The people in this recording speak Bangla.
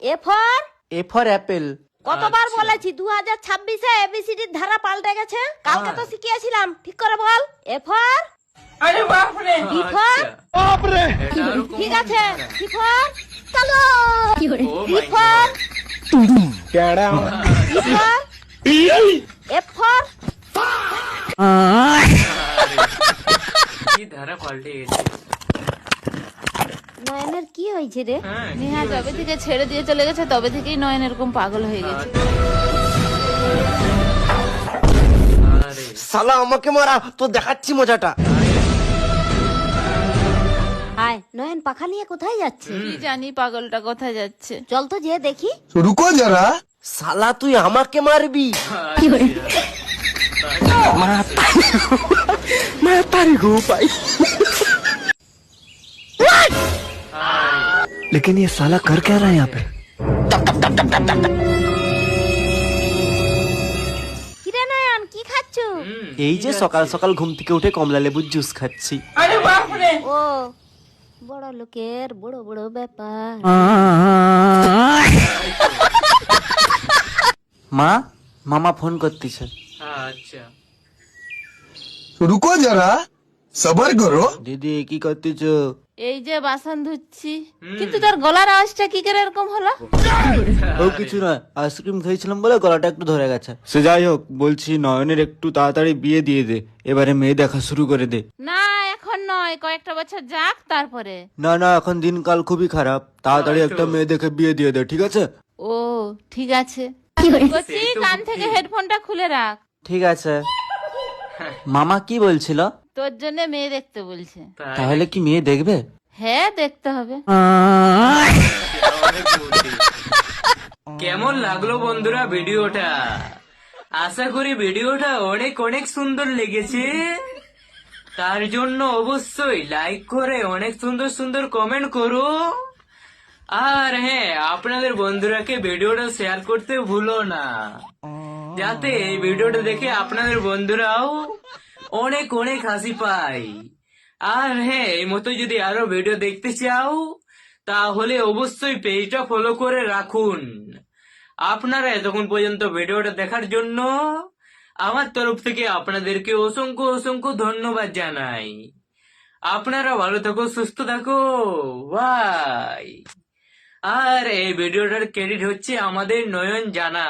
A for A for Apple. কতবার বলেছি 2026-এ এবিসিডির ধারা পাল্টে গেছে। কালকে তো শিখিয়েছিলাম, ঠিক করে বল। এ ফর আরে বাপ রে, বি ফর ঠিক আছে, সি ফর চলো, D for E for F for কি ধারা পাল্টে গেছে। নয়নের কি হয়েছে রে? নেহা যবে থেকে ছেড়ে দিয়ে চলে গেছে তবে থেকেই নয়ন এরকম পাগল হয়ে গেছে। আরে শালা আমাকে মারা, তো দেখাচ্ছি মজাটা। হায়, নয়ন পাখা নিয়ে কোথায় যাচ্ছে? কি জানি পাগলটা কোথায় যাচ্ছে। চল তো যে দেখি। रुको जरा। শালা তুই আমাকে মারবি? लेकिन ये साला कर क्या रहा है यहाँ पे? কিরে নয়ন, কি খাচ্ছ? এই যে সকাল সকাল ঘুম থেকে উঠে কমলা লেবুর জুস খাচ্ছি। আরে বাপ রে, ও বড় লোকের বড় বড় ব্যাপার। মা, মামা ফোন করতেছে। আচ্ছা रुको जरा, सबर करो। দিদি কি করতেছ? এই যে বাসন ধুচ্ছি। কিন্তু তোর গলার আওয়াজটা কি করে এরকম হলো? ও কিছু না, আইসক্রিম খেয়েছিলাম বলে গলাটা একটু ধরে গেছে। সে যাই হোক, বলছি নয়নের একটু তাড়াতাড়ি বিয়ে দিয়ে দে, এবারে মেয়ে দেখা শুরু করে দে। না এখন নয়, কয়েকটা বছর যাক তারপরে। না না, এখন দিনকাল খুবই খারাপ, তাড়াতাড়ি একটা মেয়ে দেখে বিয়ে দিয়ে দে, ঠিক আছে? ও ঠিক আছে। কচি, কান থেকে হেডফোনটা খুলে রাখ। ঠিক আছে। মামা কি বলছিল? তোর জন্য মেয়ে দেখতে বলছে। তাহলে কি মেয়ে দেখবে? হ্যাঁ দেখতে হবে। অনেক বুদ্ধি। কেমন লাগলো বন্ধুরা ভিডিওটা? আশা করি ভিডিওটা অনেক অনেক সুন্দর লেগেছে। তার জন্য অবশ্যই লাইক করে অনেক সুন্দর সুন্দর কমেন্ট করো। আর হ্যাঁ, আপনাদের বন্ধুরাকে ভিডিওটা শেয়ার করতে ভুলো না, যাতে এই ভিডিওটা দেখে আপনাদের বন্ধুরাও অনেক অনেক হাসি পায়। আর হ্যাঁ, এই মতো যদি আরো ভিডিও দেখতে চাও তাহলে অবশ্যই পেজটা ফলো করে রাখুন। আপনারা এতক্ষণ পর্যন্ত ভিডিওটা দেখার জন্য আমার তরফ থেকে আপনাদেরকে অসংখ্য অসংখ্য ধন্যবাদ জানাই। আপনারা ভালো থাকো, সুস্থ থাকো, বাই। আর এই ভিডিওটার ক্রেডিট হচ্ছে আমাদের নয়ন জানা।